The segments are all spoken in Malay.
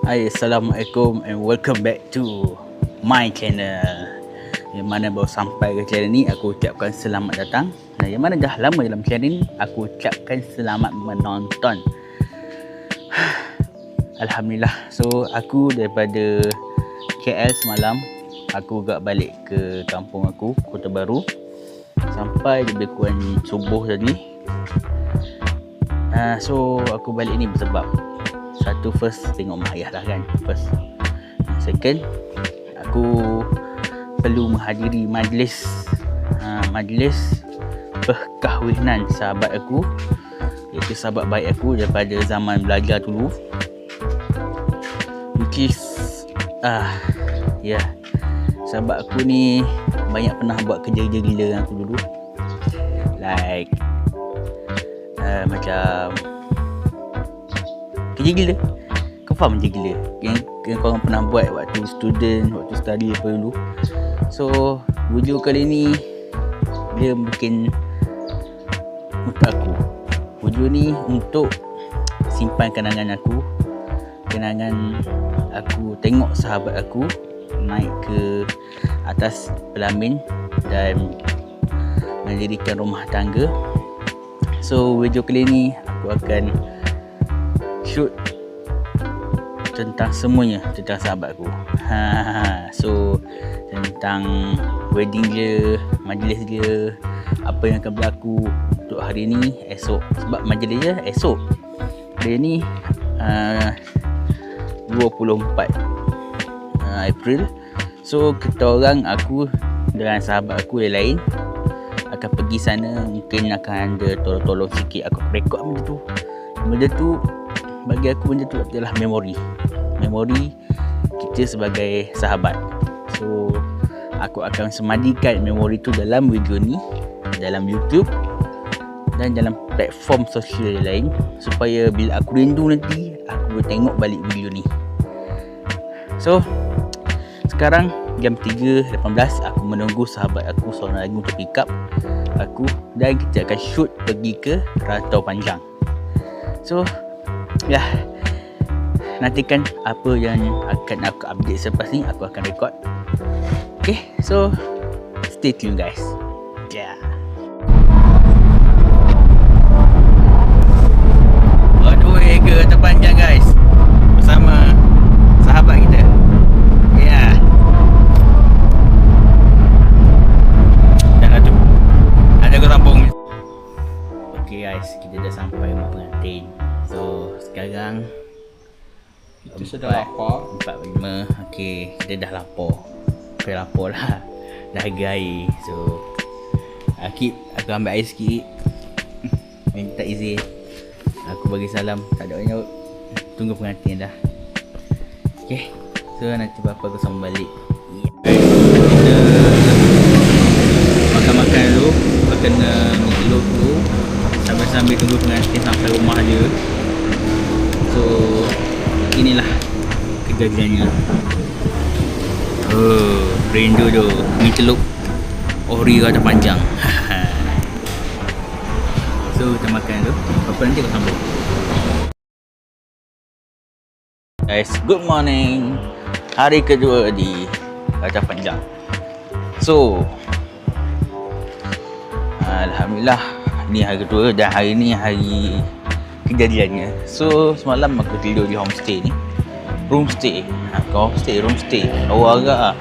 Hai, Assalamualaikum and welcome back to my channel. Yang mana baru sampai ke channel ni, aku ucapkan selamat datang. Dan yang mana dah lama dalam channel ni, aku ucapkan selamat menonton. Alhamdulillah. So, aku daripada KL semalam, aku gak balik ke kampung aku, Kota Baru. Sampai lebih kurang subuh tadi. So, aku balik ni bersebab satu, first tengok mak ayah lah kan, first. Second, aku perlu menghadiri majlis perkahwinan sahabat aku, iaitu sahabat baik aku daripada zaman belajar dulu, which is sahabat aku ni banyak pernah buat kerja-kerja gila dengan aku dulu, like macam kerja gila. Kau faham kerja gila yang korang pernah buat waktu student, waktu study apa dulu. So video kali ni dia mungkin untuk aku. Video ni untuk simpan kenangan aku tengok sahabat aku naik ke atas pelamin dan mendirikan rumah tangga. So video kali ni aku akan shoot tentang semuanya tentang sahabat aku. So tentang wedding dia, majlis dia, apa yang akan berlaku untuk hari ni, esok. Sebab majlis dia esok. Hari ni 24 April. So kita orang, aku dengan sahabat aku yang lain akan pergi sana. Mungkin akan ada tolong-tolong sikit aku rekod benda tu bagi aku. Benda tu adalah memori kita sebagai sahabat. So aku akan semadikan memori tu dalam video ni, dalam YouTube dan dalam platform sosial yang lain, supaya bila aku rindu nanti, aku boleh tengok balik video ni. So sekarang jam 3.18, aku menunggu sahabat aku seorang lagi untuk pick up aku, dan kita akan shoot pergi ke Rantau Panjang. So nantikan apa yang akan aku update selepas ni, aku akan record. Okay, so stay tune guys. On the way ke Rantau Panjang guys, bersama sahabat kita. Okay guys, kita dah sampai rumah pengantin. So sekarang kita sudah lapar. 4.5. Okay, kita dah lapar. Okay, lapar lah. Dah harga air. So Akib, aku ambil air sikit. Minta izin. Aku bagi salam. Tak ada banyak. Tunggu pengantin dah. Okay, so nanti bapa aku sambung balik. Kita makan-makan dulu. Makan telur dulu, sambil tunggu pengantin sampai rumah dia. So inilah kejadiannya. Rindu tu mi telur ori Rantau Panjang. So kita makan tu, apa nanti kau sambung. Guys, good morning. Hari kedua di Rantau Panjang. So alhamdulillah, ni hari kedua dan hari ni hari kejadiannya. So semalam aku tidur di homestay ni. Roomstay. Roomstay. Awal agak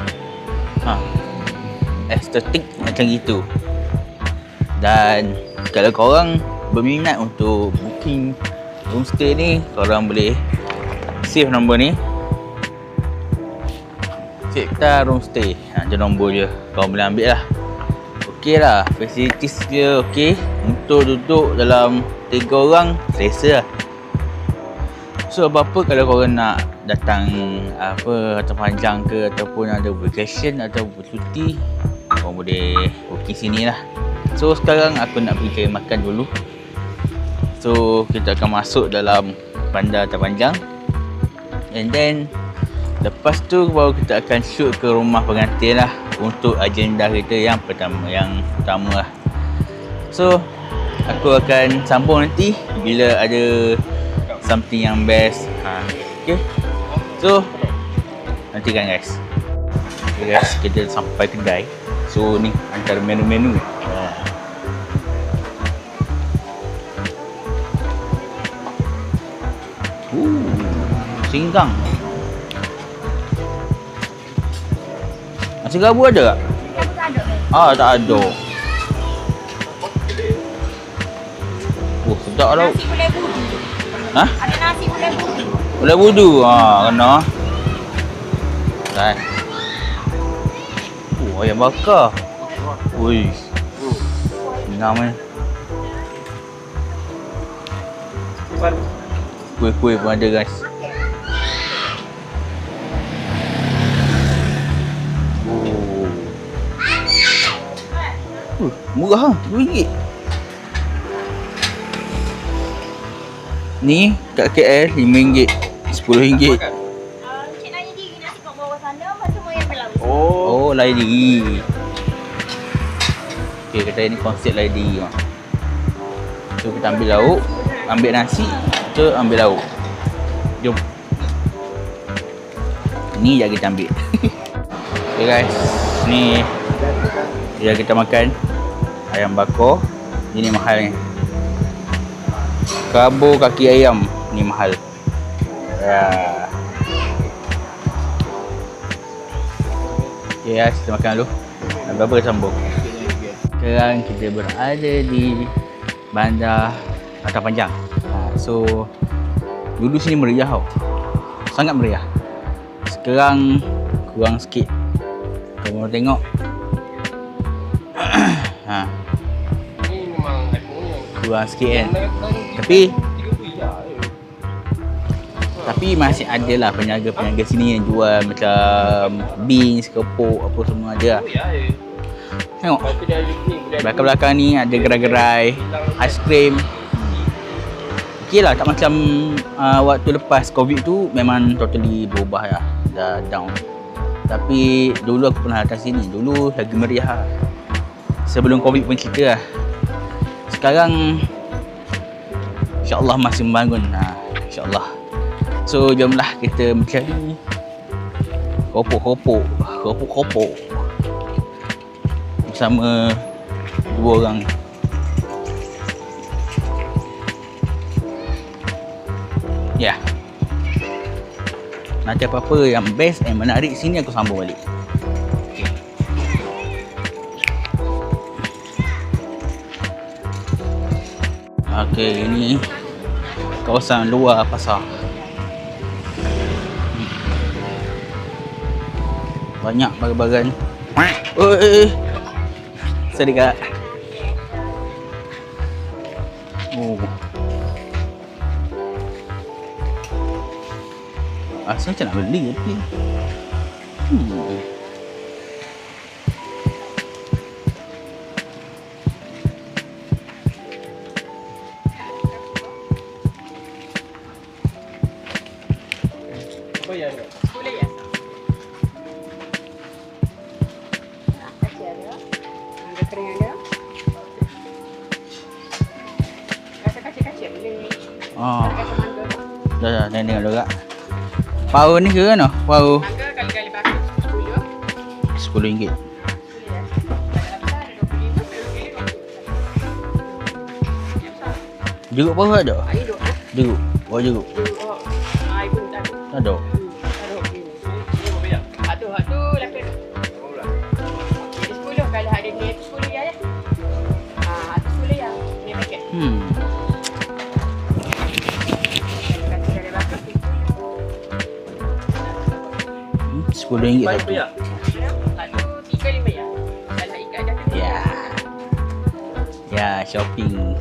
estetik macam gitu. Dan kalau korang berminat untuk booking roomstay ni, korang boleh save nombor ni, Cipta Roomstay. Ada nombor je, korang boleh ambil lah. Okey lah, facilities dia okey. Untuk duduk dalam 3 orang selesa lah. So apa-apa kalau korang nak datang Rantau Panjang ke, ataupun ada vacation atau bercuti, korang boleh booking sini lah. So sekarang aku nak pergi cari makan dulu. So kita akan masuk dalam bandar Rantau Panjang, and then lepas tu baru kita akan shoot ke rumah pengantin lah, untuk agenda kita yang pertama lah. So aku akan sambung nanti bila ada something yang best. Okay, So nantikan guys. Okay guys, kita sampai kedai. So ni antara menu-menu. Singkang. Nasi gabu ada tak? Tak ada. Oh, sedap tau. Nasi gulai budu. Ha? Ada nasi gulai budu. Gulai budu. Kena. Dah. Ayam bakar. Ui. Ngam ni. Kuih-kuih pun ada guys. Murah RM2. Ni kat KL RM5, RM10. Cik nanya diri nasi kat bawah sana macam semua yang berlalu. Oh, lain diri. Okay, kedai ni konsep lain diri. So kita ambil lauk, ambil nasi, kita ambil lauk. Jom. Ni yang kita ambil. Okay guys, ni yang kita makan. Ayam bakar. Ini mahal ni. Kabur kaki ayam ni mahal. Ya. Okay guys, kita makan dulu. Apa-apa sambung. Sekarang kita berada di Bandar Kota Panjang. So dulu sini meriah tau. Sangat meriah. Sekarang kurang sikit. Kamu tengok. Kurang sikit kan. Tapi masih ada lah peniaga-peniaga sini yang jual macam beans, kepok, apa semua ada lah. Tengok belakang-belakang ni ada gerai-gerai aiskrim. Ok lah, tak macam waktu lepas Covid tu memang totally berubah lah. Dah down. Tapi dulu aku pernah datang sini. Dulu lagi meriah lah. Sebelum Covid pun cerita lah. Sekarang InsyaAllah masih membangun. InsyaAllah. So jomlah kita mencari kopok bersama dua orang. Ya. Nanti apa-apa yang best and menarik sini aku sambung balik. Okey, ini kawasan luar pasar. Banyak barang-barang. Oi. Sorry kak. Oh. Asal macam nak beli tapi. Apa yang ada? Boleh ya? Kacang ada. Mangga kering ada. Rasa kacang-kacang boleh. Kacang mangga. Dah tengok juga. Paru ni ke mana? Paru Mangga kali-kali bakar RM10. RM10. Jeruk paru ada? Air duk. Jeruk. Buat jeruk. Air pun tak ada. Tak ada. Hatu 8. Jadi 10 kalau ada ni 10 ya. Hatu 10 ya. Ni paket. RM10 satu. Hatu 3-5 ya. Kalau ikat dah kena. Ya. Ya, shopping.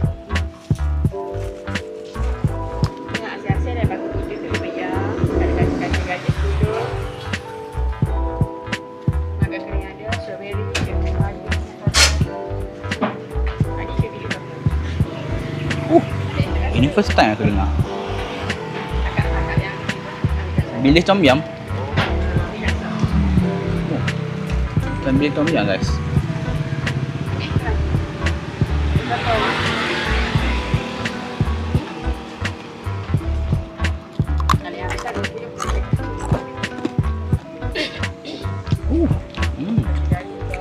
Asyik-asyik dah bagus 3-5 ya. Kalau gaji 10. Mangga kering ada, strawberry, ada kayu. Adik cuba beli berapa? Ini first time aku dengar. Akak-akak yang Bilis tom yum. Bukan bilis tom yum guys. Kalau yang besar 20.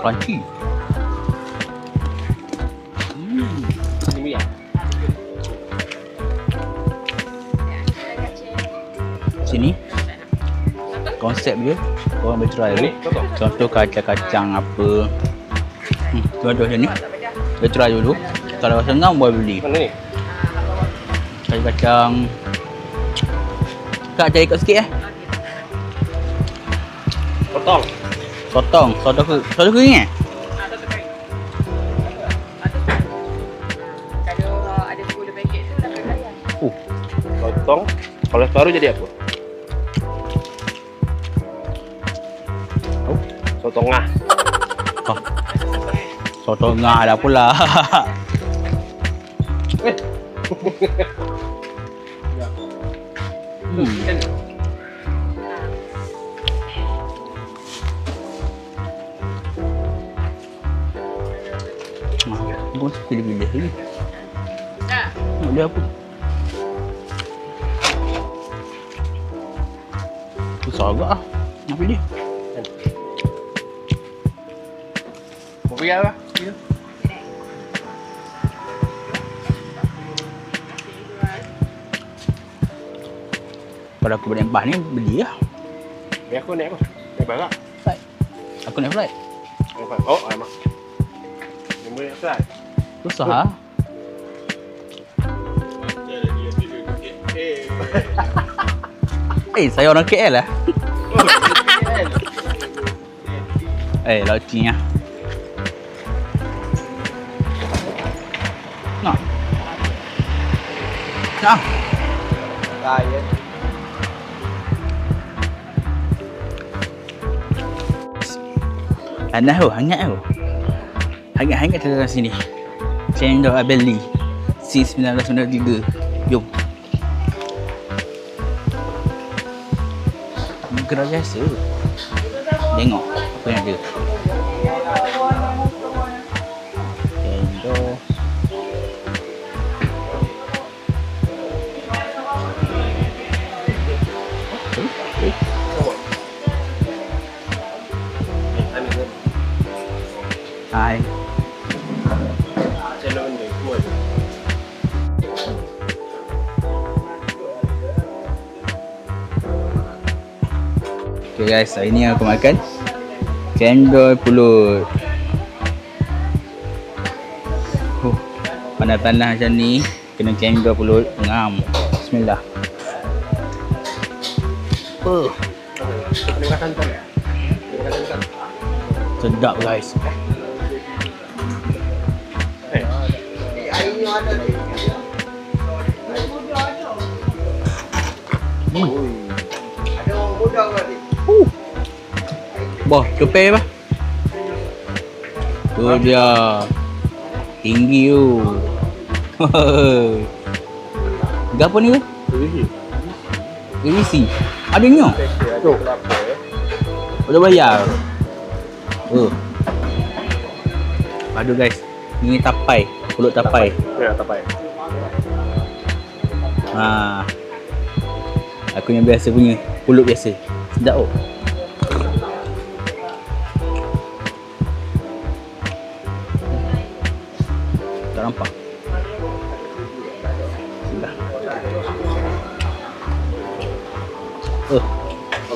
Crunchy. Ini ya. Sini konsep dia orang boleh try dulu. Contoh kacang-kacang apa. Contoh macam ni. Dia try dulu. Kalau rasa ngam boleh beli. Mana ni? Kacang-kacang. Kak cari ikut sikit Potong. Sotong kering Kalau ada 10 paket tu dah kena bayar. Potong. Kalau separuh jadi apa? Sotong ngah. Sotong ngah dah pula. Kau mesti pilih-pilih lagi. Tak. Nak dia apa? Susah agak lah. Nak pilih. Mau pergi apa? Kalau aku naik bas ni, beli lah. Biar aku naik apa? Naik barak. Flight. Aku naik flight. Oh, alamak. Yang boleh fly. Susah lah. Saya orang KL lah. Laut Cina. Nak? Raya. Panas tu, hangat tu. Hangat-hangat dalam sini. Cendol Abeli C1993. Jom. Gerak biasa. Tengok apa yang ada. Cendol. Hai. Channel benda semua. Okay guys, hari ni aku makan cendol pulut. Panas tanah macam ni, kena cendol pulut ngam. Bismillah. Kena makan santan. Kena makan santan. Sedap guys. Ada orang muda tadi. Boh, kepel apa? Tu dia. Tinggi tu. Gapo ni tu? ABC. Adanya. Tu. Boleh bayar. Aduh guys. Ni tapai. Pulut tapai. Ya, tapai. Aku yang biasa punya. Pulut biasa. Sedap oh. Tak nampak. Sudah.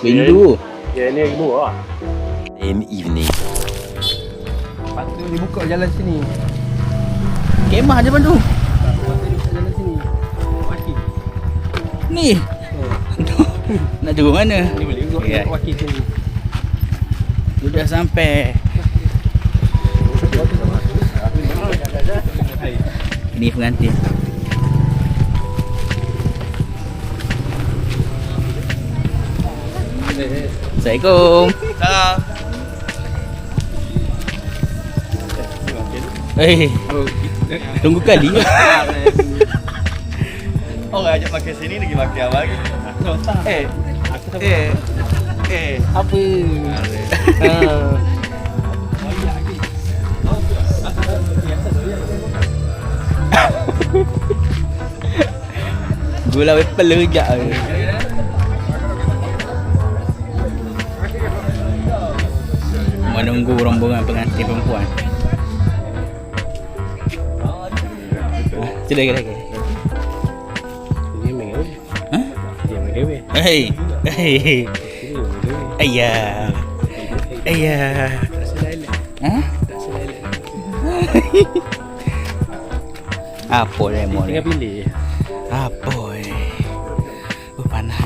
Rindu. Ya, ni lagi dua lah. Same evening. Patut dibuka jalan sini. Kemah je bantu. Patut dibuka jalan sini. Wakil. Ni. Nak turun mana? Ni boleh juga wakil sini. Sudah sampai. Ini pengantin. Assalamualaikum. Salam. Tunggu kali. Orang ajak makan sini lagi makan apa lagi? Apa? Gula wepel rejak. menunggu rombongan pengantin perempuan. Sudah lagi. Dia main. Hah? Dia main dewe. Hei. Hei. Ayah. Ayah. Tak selelek. Hah? Tak selelek. Apa lemon? Tengah pilih. Apa panas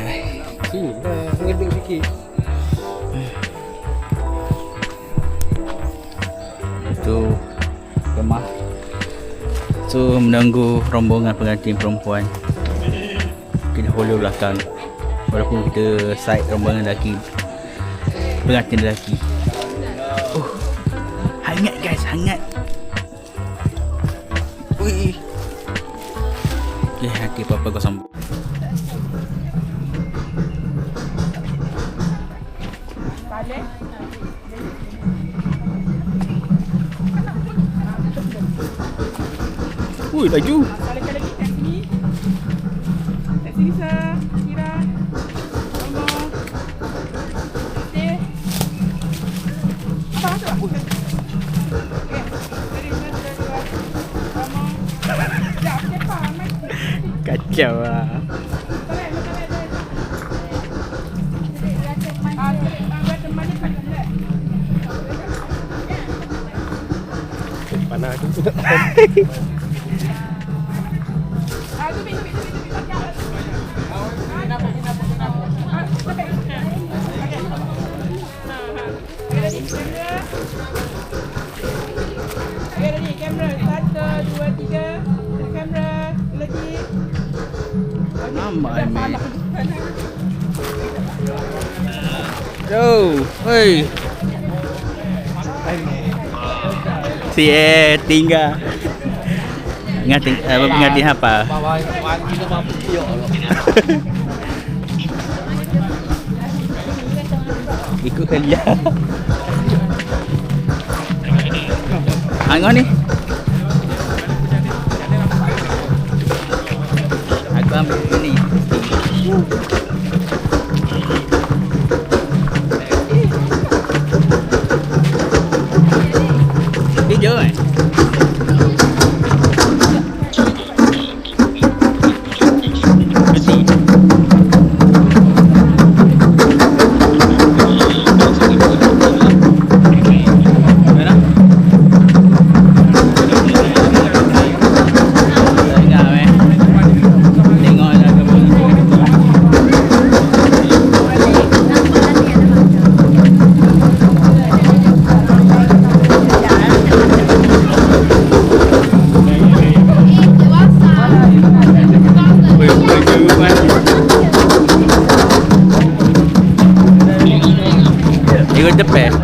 Sini dah. Ngeduk sikit. Itu kemah. So menunggu rombongan pengantin perempuan. Kita follow belakang. Walaupun kita side rombongan lelaki, pengantin lelaki. Hangat guys, hangat. Ui. Okay, nanti apa-apa kau sambung. Balik. Ui, laju. Balik lagi kat sini. Kat sini sah. Kira. Nombor. Okey. Apa masuk aku? Okey. Dari mana sudah keluar? Nombor. Ya, siapa? Kacau lah. Panas tu. Kamera 1, 2, 3. Kamera lagi. Nampak ni. Yo, hei. Si tinggal. Ingat apa? Ikut kerja. Angah ni. Aku ambil ni. Hijau kan? Mesti. Mana? Tengok lah kebun. Ikut depan.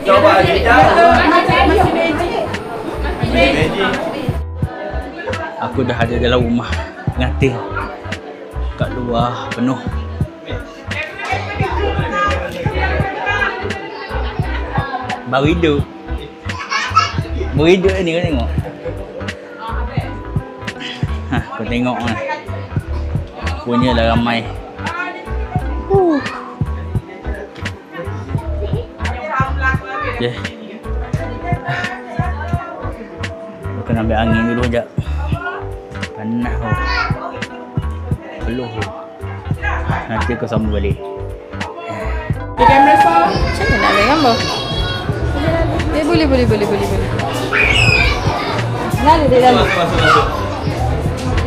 Coba kita. Aku dah ada dalam rumah pengantin. Kat luar penuh. Baru hidup. Baru hidup ni kau tengok. Kau tengok lah. Punya dah ramai. Okay. Aku kena ambil angin dulu sekejap. Panas tu. Peluh tu. Nanti kau sambung balik. Di kamera sah. Macam mana nak ambil gambar? Boleh. Lalu dia dalam.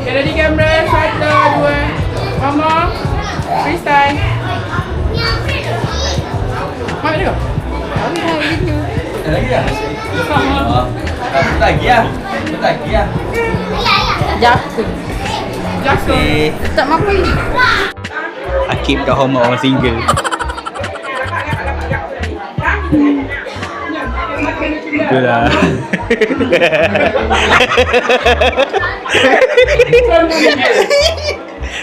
Okay, ready kamera 1, 2. Mama. Freestyle. Mana dia? Lagi dah. Sama. Lagi ah. Jackson. Tak mampu ini. Akib dah hormat orang single. Itulah.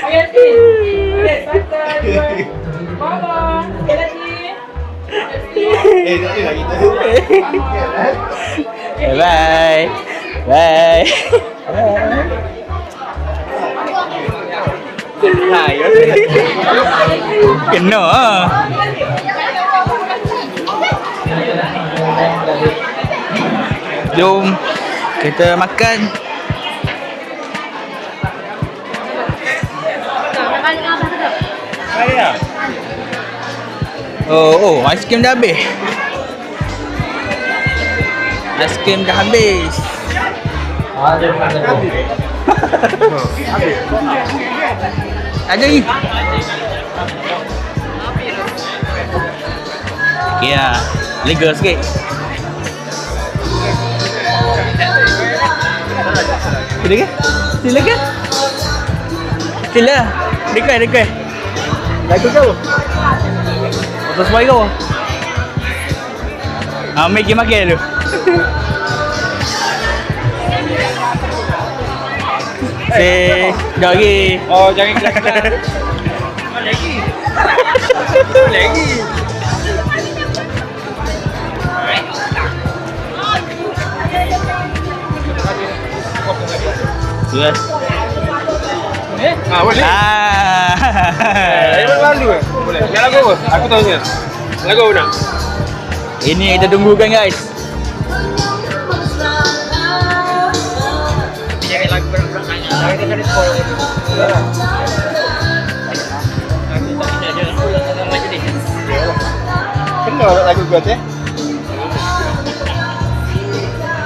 Okay, Mama, sekali lagi. Tak ada lagi tu. Bye. Bye. Kena ah. Jom kita makan. Oh, aiskrim dah habis. Aiskrim dah habis. Ada lagi. Okey lah. Lega sikit. Sila ke? Sila ke? Sila. Dekat. Lagu kau. Atau semua kau. Ambil pergi makan dulu. Dah lagi. Oh, jangan kelak-kelak. Lagi. Yes. Boleh. Lalu ke? Boleh. Yang lagu apa? Aku tahu je. Lagu apa nak? Ini kita tunggukan guys. Jangan lagu berat-berat nanya. Jangan dia kena call. Kenal lagu kuat eh?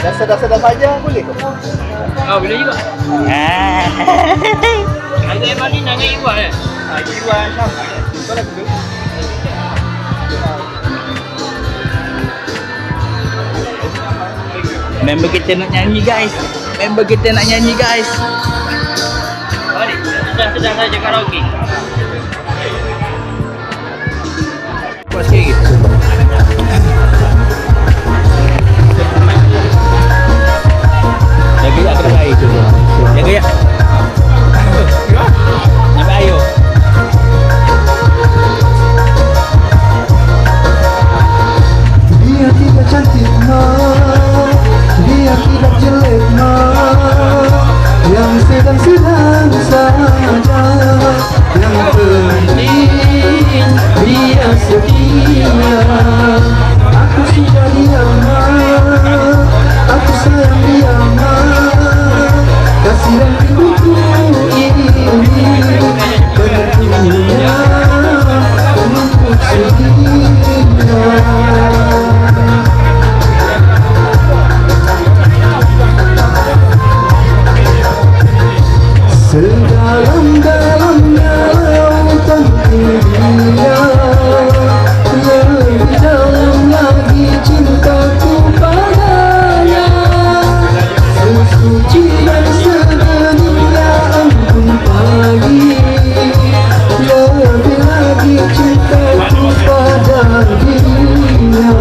Dasar-dasar saja boleh ke? Oh, boleh juga. Ada yang mana nak iwan eh? Iwan Syam. Kau lagu tu? Member kita nak nyanyi guys. Balik. Sedang saja karaoke. Buat sikit lagi. Jaga tak kena air tu. Jaga ya. Ambil air. Dia tidak cantik ma, dia tidak jelek ma, yang sedang-sedang saja, yang penting dia setia. Aku sudah dia ma, aku sayang dia ma, kasih dan rinduku ini penentunya untuk setia. Sedalam-dalamnya lautan dunia, lebih dalam lagi cintaku padanya. Sesuci dan sebenarnya ampun pagi, lebih lagi cintaku pada dirinya.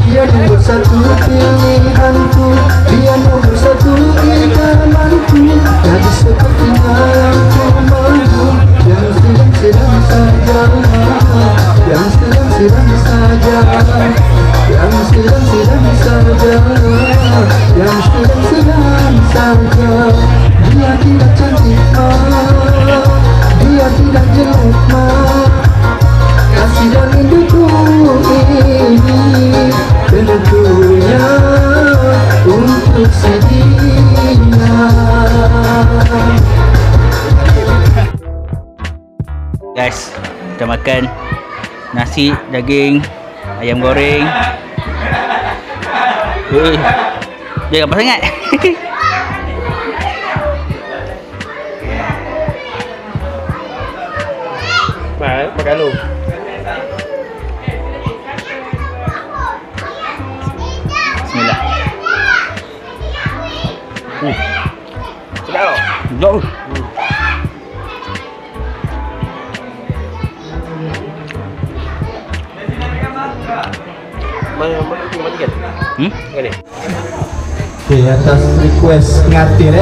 Dia nomor satu pilihanku, dia nomor satu idamanku. Jadi sepertinya yang ku mahu, yang sedang-sedang saja, yang sedang-sedang saja, yang sedang-sedang saja, yang sedang-sedang saja. Dia tidak cantik ma, dia tidak jelek ma, kasih dan rinduku ini tentunya untuk sedia. Guys, kita makan nasi, daging, ayam goreng. Jangan apa sangat. Makan lu. Bismillah. Sedap tak? Jom. Mana kan? Ni. Okay, atas request pengantin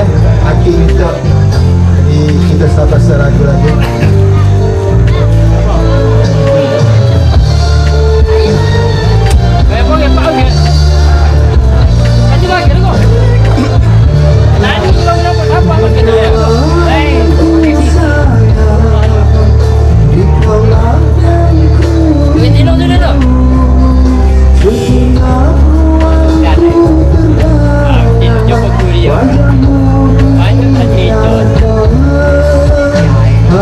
Aki minta. Jadi kita sabar seragu lagi.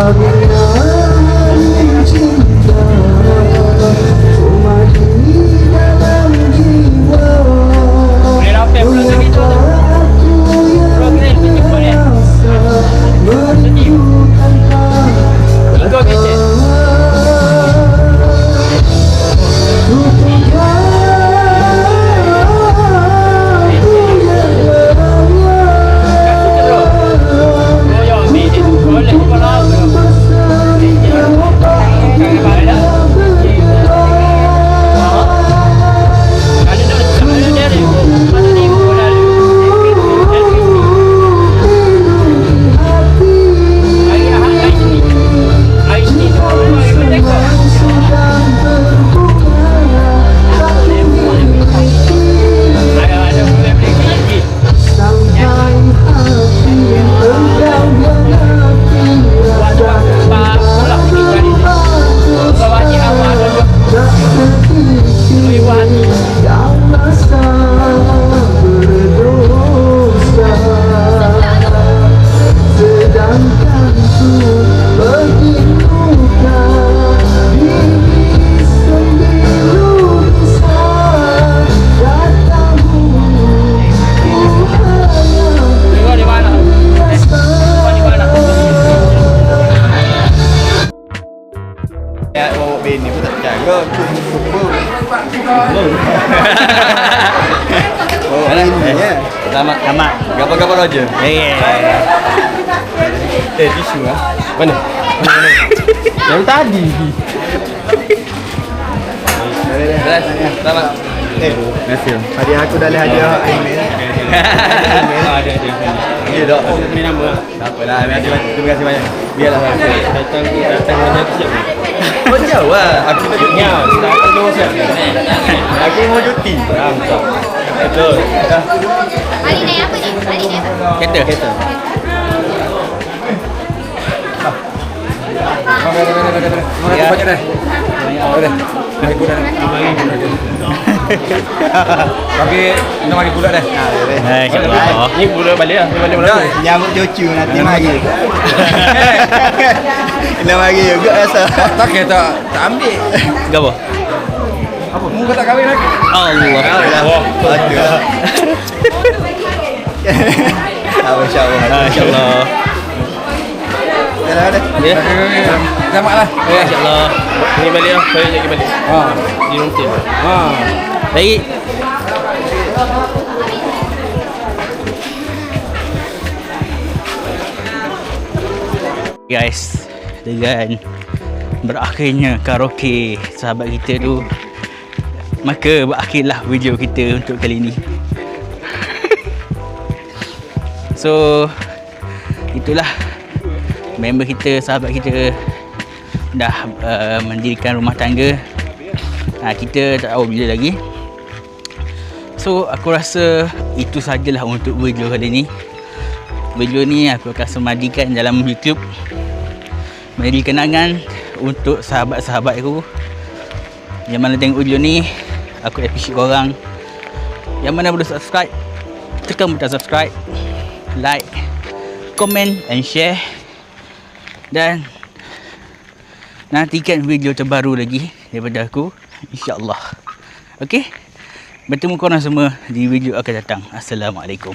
Bagian cinta Mati dalam jiwa Boleh rapet pula lagi tu. Kalau kita tunjuk boleh. Tiga kita. Selamat. Gapo-gapo Roger. Tisu lah. Mana? Yang tadi. Selamat. Terima Hadiah aku dah ada hadiah email. Ada. Ya dok. Ini nama. Tak apalah. Terima kasih banyak. Biarlah. Datang banyak siap. Kau jauh lah. Aku tak cuti. Ya, tak perlu siap. Aku mau cuti. Betul. Ali naik apa ni? Ali naik apa? Kereta. Ya. Banyak dah. Boleh. Mari pula dah. Bagi nak mari pula dah. InsyaAllah. Ni pula balik lah. Balik Dah nyambut cucu nanti mari. Nak mari juga rasa. Tak tak ambil. Gapo? Apa? Muka tak kahwin lagi. Allah. Aduh. InsyaAllah. InsyaAllah. Dah. Ya. Selamatlah. InsyaAllah. Ni balik lah. Saya lagi balik. Di rumah. Baik. Guys, dengan berakhirnya karaoke sahabat kita tu, maka berakhirlah video kita untuk kali ni. So itulah member kita, sahabat kita dah mendirikan rumah tangga. Kita tak tahu bila lagi. So aku rasa itu sajalah untuk video kali ni. Video ni aku akan semadikan dalam YouTube menjadi kenangan untuk sahabat-sahabat aku. Yang mana tengok video ni, aku appreciate korang. Yang mana belum subscribe, tekan butang subscribe, like, comment and share. Dan nantikan video terbaru lagi daripada aku, InsyaAllah. Okay, bertemu korang semua di video akan datang. Assalamualaikum.